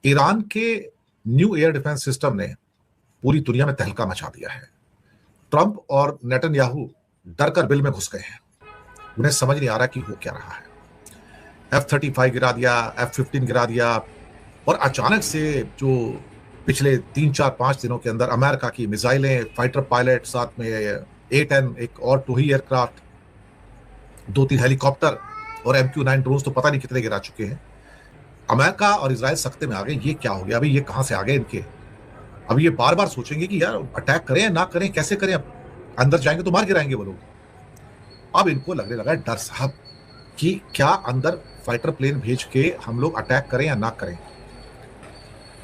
Iran के new air defence system ने पूरी दुनिया में तहलका मचा दिया है। ट्रंप और नेतन्याहू डर कर बिल में घुस गए हैं। उन्हें समझ नहीं आ रहा कि हो क्या रहा है। F-35 गिरा दिया, F-15 गिरा दिया, और अचानक से जो पिछले 3-4-5 दिनों के अंदर अमेरिका की मिसाइलें, फाइटर पायलट, साथ में A-10 एक और टोही एयरक्राफ्ट, 2-3 हेलीकॉप्टर और MQ-9 ड्रोन तो पता नहीं कितने गिरा चुके हैं। अमेरिका और इजराइल सख्ते में आ गए। ये क्या हो गया? अभी ये कहां से आ गए इनके? अब ये बार बार सोचेंगे कि यार अटैक करें या ना करें, कैसे करें? अब अंदर जाएंगे तो मार गिराएंगे वो लोग। अब इनको लगने लगा है डर साहब कि क्या अंदर फाइटर प्लेन भेज के हम लोग अटैक करें या ना करें।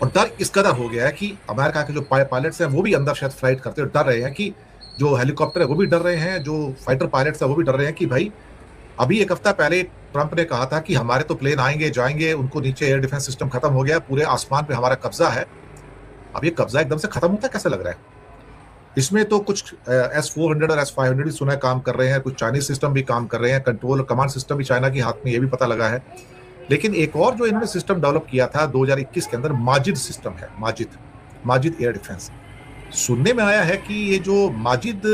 और डर इस कदर हो गया है कि अमेरिका के जो पायलट्स हैं वो भी अंदर शायद फ्लाइट करते हुए डर रहे हैं, कि जो हेलीकॉप्टर है वो भी डर रहे हैं, जो फाइटर पायलट्स है वो भी डर रहे हैं कि भाई अभी एक हफ्ता पहले ट्रंप ने कहा था कि हमारे तो प्लेन आएंगे जाएंगे, उनको नीचे एयर डिफेंस सिस्टम खत्म हो गया, पूरे आसमान पे हमारा कब्जा है। अब ये कब्जा एकदम से खत्म होता है कैसे लग रहा है? इसमें तो कुछ S-400 और S-500 भी सुना काम कर रहे हैं, कुछ चाइनीज सिस्टम भी काम कर रहे हैं, कंट्रोल और कमांड सिस्टम भी चाइना के हाथ में, ये भी पता लगा है। लेकिन एक और जो इन्होंने सिस्टम डेवलप किया था 2021 के अंदर, माजिद सिस्टम है, माजिद एयर डिफेंस। सुनने में आया है कि ये जो माजिद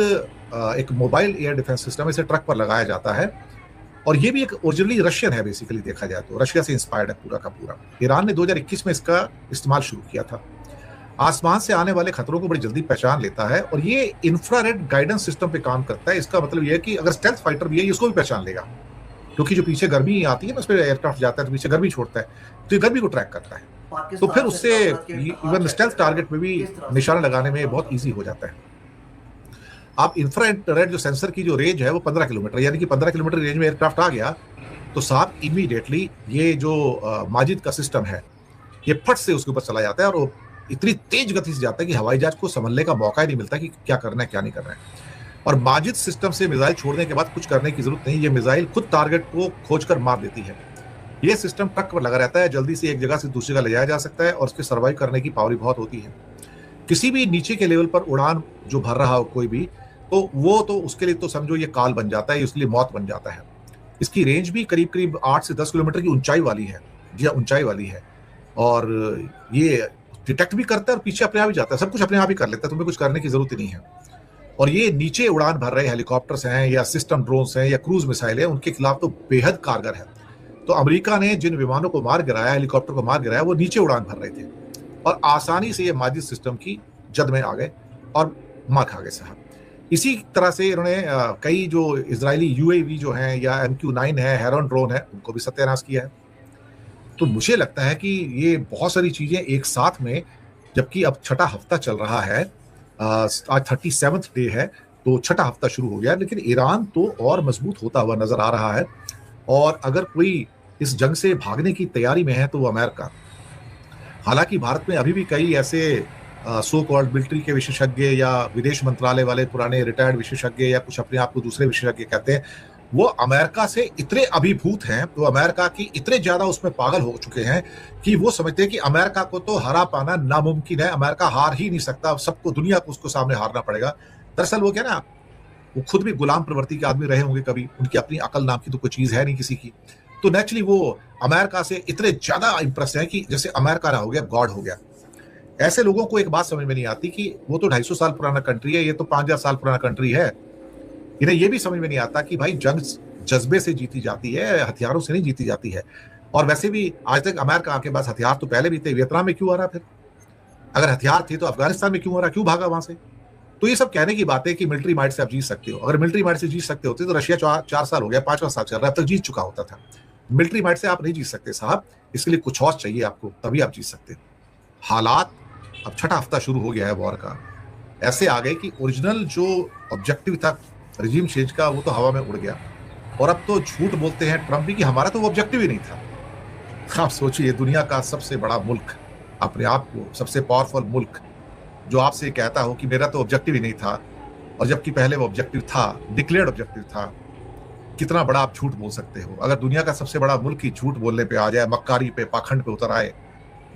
एक मोबाइल एयर डिफेंस सिस्टम है, इसे ट्रक पर लगाया जाता है, और ये भी एक ओरिजिनली रशियन है। बेसिकली देखा जाए तो रशिया से इंस्पायर्ड है पूरा का पूरा। ईरान ने 2021 में इसका इस्तेमाल शुरू किया था। आसमान से आने वाले खतरों को बड़ी जल्दी पहचान लेता है, और ये इंफ्रारेड गाइडेंस सिस्टम पे काम करता है। इसका मतलब ये है कि अगर स्टेल्थ फाइटर भी है, इसको भी पहचान लेगा, क्योंकि जो पीछे गर्मी आती है ना, उस पर एयरक्राफ्ट जाता है तो पीछे गर्मी छोड़ता है, तो ये गर्मी को ट्रैक करता है। तो फिर उससे इवन स्टेल्थ टारगेट में भी निशाना लगाने में बहुत ईजी हो जाता है। आप इंफ्रारेड जो सेंसर की जो रेंज है वो 15 किलोमीटर, यानी कि 15 किलोमीटर रेंज में एयरक्राफ्ट आ गया तो साहब इमीडिएटली ये जो माजिद का सिस्टम है ये फट से उसके ऊपर चला जाता है, और वो इतनी तेज गति से जाता है कि हवाई जहाज को संभलने का मौका ही नहीं मिलता कि क्या करना है क्या नहीं करना है। और माजिद सिस्टम से मिसाइल छोड़ने के बाद कुछ करने की जरूरत नहीं, ये मिसाइल खुद टारगेट को खोजकर मार देती है। ये सिस्टम ट्रक पर लगा रहता है, जल्दी से एक जगह से दूसरी जगह ले जाया जा सकता है, और उसके सर्वाइव करने की पावर बहुत होती है। किसी भी नीचे के लेवल पर उड़ान जो भर रहा हो कोई भी, तो वो तो उसके लिए तो समझो ये काल बन जाता है, उसके लिए मौत बन जाता है। इसकी रेंज भी करीब करीब 8 से 10 किलोमीटर की ऊंचाई वाली है। जी हाँ, ऊंचाई वाली है। और ये डिटेक्ट भी करता है और पीछे अपने आप ही जाता है, सब कुछ अपने आप ही कर लेता है, तुम्हें कुछ करने की जरूरत ही नहीं है। और ये नीचे उड़ान भर रहे हेलीकॉप्टर्स हैं या सिस्टम ड्रोन्स हैं या क्रूज मिसाइल है, उनके खिलाफ तो बेहद कारगर है। तो अमेरिका ने जिन विमानों को मार गिराया, हेलीकॉप्टर को मार गिराया, वो नीचे उड़ान भर रहे थे, और आसानी से ये माजिद सिस्टम की जद में आ गए और मार खा गए साहब। इसी तरह से इन्होंने कई जो इजरायली UAV जो हैं या MQ-9 है, हेरॉन ड्रोन है, उनको भी सत्यानाश किया है। तो मुझे लगता है कि ये बहुत सारी चीजें एक साथ में, जबकि अब छठा हफ्ता चल रहा है, आज 37th डे है, तो छठा हफ्ता शुरू हो गया, लेकिन ईरान तो और मजबूत होता हुआ नजर आ रहा है। और अगर कोई इस जंग से भागने की तैयारी में है तो वो अमेरिका। हालांकि भारत में अभी भी कई ऐसे सो कॉल्ड मिलिट्री के विशेषज्ञ या विदेश मंत्रालय वाले पुराने रिटायर्ड विशेषज्ञ या कुछ अपने आप को दूसरे विशेषज्ञ कहते हैं, वो अमेरिका से इतने अभिभूत हैं, तो अमेरिका की इतने ज्यादा उसमें पागल हो चुके हैं कि वो समझते हैं कि अमेरिका को तो हरा पाना नामुमकिन है, अमेरिका हार ही नहीं सकता, सबको दुनिया को उसको सामने हारना पड़ेगा। दरअसल वो क्या ना, वो खुद भी गुलाम प्रवृत्ति के आदमी रहे होंगे कभी, उनकी अपनी अकल नाम की तो कोई चीज है नहीं किसी की। तो नेचुरली वो अमेरिका से इतने ज्यादा इंप्रेस है कि जैसे अमेरिका हो गया गॉड हो गया। ऐसे लोगों को एक बात समझ में नहीं आती कि वो तो 250 साल पुराना कंट्री है, ये तो 5000 साल पुराना कंट्री है। इन्हें ये भी समझ में नहीं आता कि भाई जंग जज्बे से जीती जाती है, हथियारों से नहीं जीती जाती है। और वैसे भी आज तक अमेरिका के पास हथियार तो पहले भी थे, वियतनाम में क्यों आ रहा? फिर अगर हथियार थे तो अफगानिस्तान में क्यों आ रहा, क्यों भागा वहां से? तो ये सब कहने की बात है कि मिलिट्री माइट से आप जीत सकते हो। अगर मिलिट्री माइट से जीत सकते होते तो रशिया 4 साल हो गया, 5वां साल चल रहा है, अब तक जीत चुका होता था। मिलिट्री माइट से आप नहीं जीत सकते साहब, इसके लिए कुछ और चाहिए आपको, तभी आप जीत सकते। हालात अब छठा हफ्ता शुरू हो गया है वॉर का, ऐसे आ गए कि ओरिजिनल जो ऑब्जेक्टिव था रिजीम चेंज का वो तो हवा में उड़ गया, और अब तो झूठ बोलते हैं ट्रंप भी कि हमारा तो वो ऑब्जेक्टिव ही नहीं था। आप सोचिए, दुनिया का सबसे बड़ा मुल्क, अपने आप को सबसे पावरफुल मुल्क, जो आपसे कहता हो कि मेरा तो ऑब्जेक्टिव ही नहीं था, और जबकि पहले वो ऑब्जेक्टिव था, डिक्लेयर्ड ऑब्जेक्टिव था। कितना बड़ा आप झूठ बोल सकते हो? अगर दुनिया का सबसे बड़ा मुल्क ही झूठ बोलने पे आ जाए, मक्कारी पे, पाखंड पे उतर आए,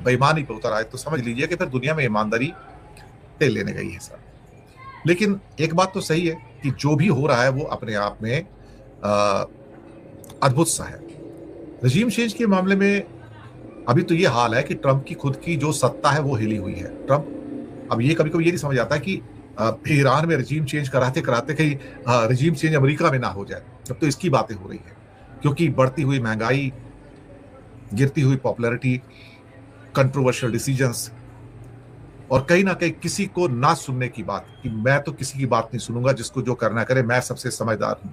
बेईमानी पे उतर आए, तो समझ लीजिए कि फिर दुनिया में ईमानदारी तेल लेने गई है सर। लेकिन एक बात तो सही है कि जो भी हो रहा है वो अपने आप में अद्भुत सा है। रजीम चेंज के मामले में अभी तो ये हाल है कि ट्रंप की खुद की जो सत्ता है वो हिली हुई है। ट्रंप अब ये कभी कभी ये नहीं समझ आता कि ईरान में रजीम चेंज कराते कराते कहीं रजीम चेंज अमेरिका में ना हो जाए। अब तो इसकी बातें हो रही है, क्योंकि बढ़ती हुई महंगाई, गिरती हुई पॉपुलैरिटी, कंट्रोवर्शियल डिसीजंस, और कहीं ना कहीं किसी को ना सुनने की बात कि मैं तो किसी की बात नहीं सुनूंगा, जिसको जो करना करे, मैं सबसे समझदार हूं।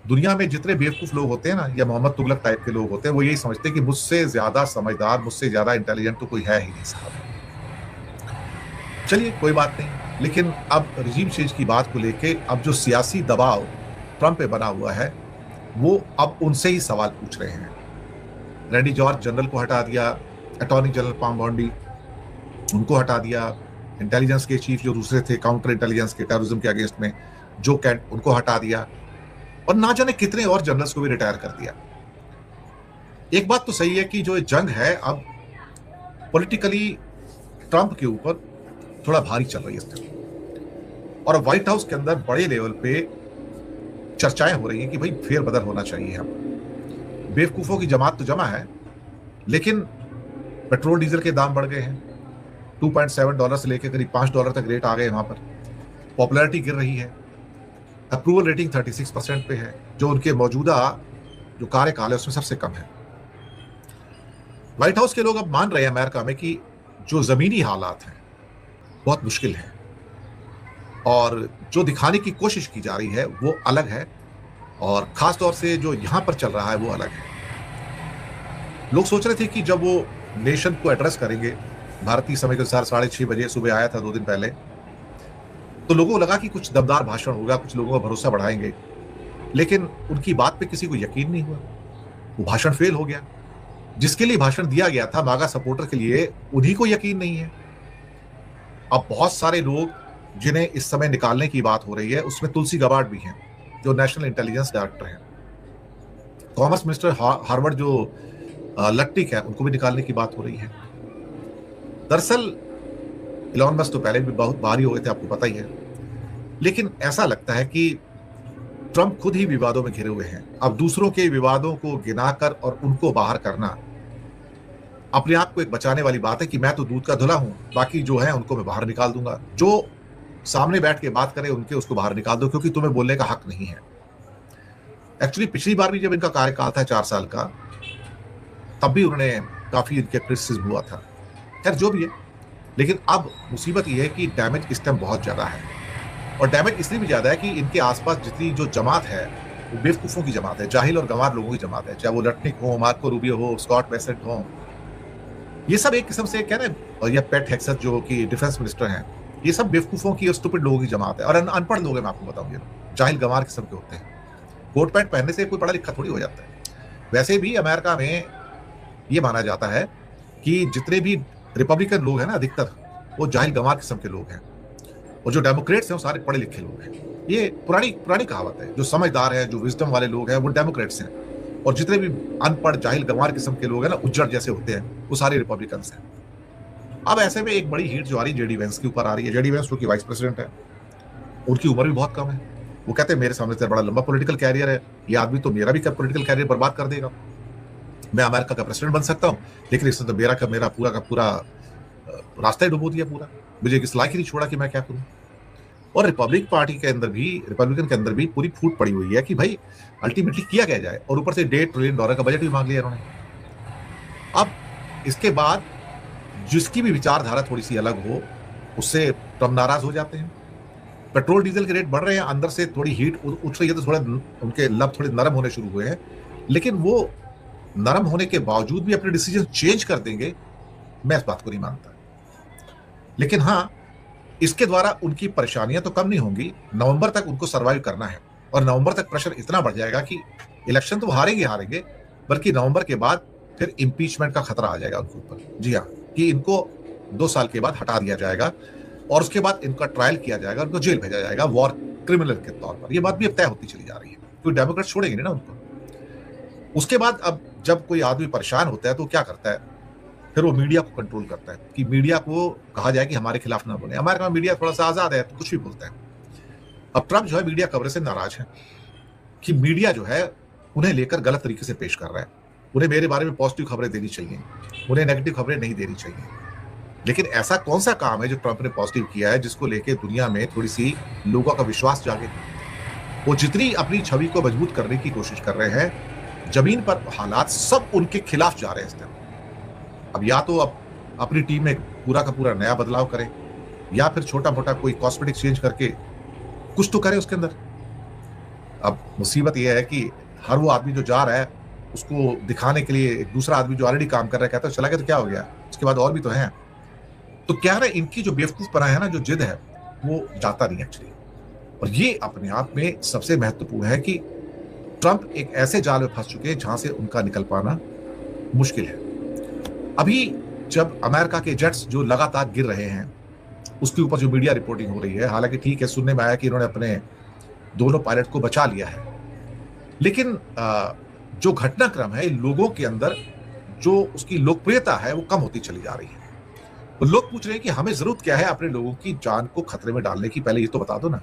दुनिया में जितने बेवकूफ लोग होते हैं ना, या मोहम्मद तुगलक टाइप के लोग होते हैं, वो यही समझते हैं कि मुझसे ज्यादा समझदार, मुझसे ज्यादा इंटेलिजेंट तो कोई है ही नहीं साहब। चलिए कोई बात नहीं, लेकिन अब रिजीम चेंज की बात को लेके अब जो सियासी दबाव ट्रंप पे बना हुआ है, वो अब उनसे ही सवाल पूछ रहे हैं। रैंडी जॉर्ज जनरल को हटा दिया, अटॉर्नी जनरल पाम बॉन्डी उनको हटा दिया, इंटेलिजेंस के चीफ जो दूसरे थे काउंटर इंटेलिजेंस के टेररिज्म के अगेंस्ट में, जो कैंट, उनको हटा दिया, और ना जाने कितने और जनरल्स को भी रिटायर कर दिया। एक बात तो सही है कि जो जंग है अब पॉलिटिकली ट्रंप के ऊपर थोड़ा भारी चल रही है इस टाइम, और व्हाइट हाउस के अंदर बड़े लेवल पे चर्चाएं हो रही हैं कि भाई फेरबदल होना चाहिए। हम बेवकूफों की जमात तो जमा है, लेकिन पेट्रोल डीजल के दाम बढ़ गए हैं, $2.7 से लेकर करीब $5 तक रेट आ गए वहां पर। पॉपुलैरिटी गिर रही है, अप्रूवल रेटिंग 36% पे है, जो उनके मौजूदा जो कार्यकाल है उसमें सबसे कम है। व्हाइट हाउस के लोग अब मान रहे हैं अमेरिका में कि जो जमीनी हालात हैं बहुत मुश्किल है, और जो दिखाने की कोशिश की जा रही है वो अलग है, और खासतौर से जो यहां पर चल रहा है वो अलग है। लोग सोच रहे थे कि जब वो नेशन को एड्रेस करेंगे, भारतीय समय के अनुसार 6:30 बजे सुबह आया था 2 दिन पहले, तो लोगों को लगा कि कुछ दमदार भाषण होगा, कुछ लोगों का भरोसा बढ़ाएंगे, लेकिन उनकी बात पे किसी को यकीन नहीं हुआ। वो भाषण फेल हो गया। जिसके लिए भाषण दिया गया था, मागा सपोर्टर के लिए, उन्हीं को यकीन नहीं है। अब बहुत सारे लोग जिन्हें इस समय निकालने की बात हो रही है, उसमें तुलसी गबार्ड भी हैं, जो नेशनल इंटेलिजेंस डायरेक्टर हैं। कॉमर्स मिनिस्टर हार्वर्ड जो लट्टिक है, उनको भी निकालने की बात हो रही है। दरअसल इलॉन मस्क तो पहले भी बहुत भारी हो गए थे, आपको पता ही है, लेकिन ऐसा लगता है कि ट्रंप खुद ही विवादों में घिरे हुए हैं। अब दूसरों के विवादों को गिनाकर और उनको बाहर करना अपने आप को एक बचाने वाली बात है कि मैं तो दूध का धुला हूं, बाकी जो है उनको मैं बाहर निकाल दूंगा। जो सामने बैठ के बात करे उनके उसको बाहर निकाल दो, क्योंकि तुम्हें बोलने का हक नहीं है। एक्चुअली पिछली बार भी जब इनका कार्यकाल था 4 साल का, तब भी उन्होंने काफी इनके क्रिटिसिज्म हुआ था। खैर जो भी है, लेकिन अब मुसीबत यह है कि डैमेज इस टाइम बहुत ज्यादा है, और डैमेज इसलिए भी ज्यादा है कि इनके आसपास जितनी जो जमात है वो बेवकूफों की जमात है, जाहिल और गंवार लोगों की जमात है, चाहे वो लटनिक हो, मार्को रूबियो हो, स्कॉट बेसेंट हो। ये सब एक किस्म से क्या ना, और ये पेट हेक्सेट जो कि डिफेंस मिनिस्टर हैं, ये सब बेवकूफों की और स्टूपिड लोगों की जमात है, और अनपढ़ लोग हैं। मैं आपको बताऊं, ये जाहिल गंवार किस्म के होते हैं। कोट पैंट पहनने से कोई पढ़ा लिखा थोड़ी हो जाता है। वैसे भी अमेरिका में ये माना जाता है कि जितने भी रिपब्लिकन लोग हैं ना, अधिकतर वो जाहिल गंवार किस्म के लोग हैं, और जो डेमोक्रेट्स हैं वो सारे पढ़े लिखे लोग हैं। ये पुरानी कहावत है। जो समझदार है, जो विजडम वाले लोग हैं, वो डेमोक्रेट्स हैं, और जितने भी अनपढ़ जाहिल गंवार किस्म के लोग हैं ना, उज्जड़ जैसे होते हैं, वो सारे रिपब्लिकन्स हैं। अब ऐसे में एक बड़ी हीट जो आ रही है जेडी वेंस के ऊपर आ रही है। जेडी वेंस जो कि वाइस प्रेसिडेंट है, उनकी उम्र भी बहुत कम है। वो कहते हैं मेरे सामने से बड़ा लंबा पॉलिटिकल कैरियर है, ये आदमी तो मेरा भी पॉलिटिकल कैरियर बर्बाद कर देगा। मैं अमेरिका का प्रेसिडेंट बन सकता हूँ, लेकिन इसने तो मेरा पूरा का पूरा रास्ता ही डुबो दिया पूरा। मुझे इस लायक ही नहीं छोड़ा कि मैं क्या करूं। और रिपब्लिकन के अंदर भी पूरी फूट पड़ी हुई है कि भाई अल्टीमेटली किया क्या जाए, और ऊपर से $1.5 ट्रिलियन का बजट भी मांग लिया उन्होंने। अब इसके बाद जिसकी भी विचारधारा थोड़ी सी अलग हो, उससे ट्रंप नाराज हो जाते हैं। पेट्रोल डीजल के रेट बढ़ रहे हैं, अंदर से थोड़ी हीट उठ रही है, तो थोड़ा उनके लब थोड़े नरम होने शुरू हुए हैं, लेकिन वो नरम होने के बावजूद भी अपने डिसीजन चेंज कर देंगे, मैं इस बात को नहीं मानता। लेकिन हाँ, इसके द्वारा उनकी परेशानियां तो कम नहीं होंगी। नवंबर तक उनको सरवाइव करना है, और नवंबर तक प्रेशर इतना बढ़ जाएगा कि इलेक्शन तो हारेंगे, बल्कि नवंबर के बाद फिर इंपीचमेंट का खतरा आ जाएगा उनके ऊपर। जी हाँ, कि इनको 2 साल के बाद हटा दिया जाएगा, और उसके बाद इनका ट्रायल किया जाएगा, उनको जेल भेजा जाएगा वॉर क्रिमिनल के तौर पर। यह बात भी अब तय होती चली जा रही है, क्योंकि डेमोक्रेट छोड़ेंगे नहीं ना उनको। उसके बाद अब जब कोई आदमी परेशान होता है तो क्या करता है, फिर वो मीडिया को कंट्रोल करता है कि मीडिया को कहा जाए कि हमारे खिलाफ ना बोले। अमेरिका में मीडिया थोड़ा सा आजाद है, तो कुछ भी बोलता है। अब ट्रंप जो है मीडिया कवरेज से नाराज है कि मीडिया जो है उन्हें लेकर गलत तरीके से पेश कर रहा है। उन्हें मेरे बारे में पॉजिटिव खबरें देनी चाहिए, उन्हें नेगेटिव खबरें नहीं देनी चाहिए। लेकिन ऐसा कौन सा काम है जो ट्रंप ने पॉजिटिव किया है जिसको लेके दुनिया में थोड़ी सी लोगों का विश्वास जागे? वो जितनी अपनी छवि को मजबूत करने की कोशिश कर रहे हैं, जमीन पर हालात सब उनके खिलाफ जा रहे हैं इस टाइम। अब या तो अब अपनी टीम में पूरा का पूरा नया बदलाव करें, या फिर छोटा मोटा कोई कॉस्मेटिक चेंज करके कुछ तो करें उसके अंदर। अब मुसीबत यह है कि हर वो आदमी जो जा रहा है उसको दिखाने के लिए एक दूसरा आदमी जो ऑलरेडी काम कर रहा है कहता है चला गया तो क्या हो गया, उसके बाद और भी तो हैं। तो क्या है, इनकी जो बेवकूफपना है ना, जो जिद है, वो जाता नहीं एक्चुअली। और ये अपने आप में सबसे महत्वपूर्ण है कि ट्रंप एक ऐसे जाल में फंस चुके हैं जहां से उनका निकल पाना मुश्किल है। अभी जब अमेरिका के जेट्स जो लगातार गिर रहे हैं उसके ऊपर जो मीडिया रिपोर्टिंग हो रही है, हालांकि ठीक है, सुनने में आया कि इन्होंने अपने दोनों पायलट को बचा लिया है, लेकिन जो घटनाक्रम है लोगों के अंदर जो उसकी लोकप्रियता है वो कम होती चली जा रही है। तो लोग पूछ रहे हैं कि हमें जरूरत क्या है अपने लोगों की जान को खतरे में डालने की, पहले ये तो बता दो ना।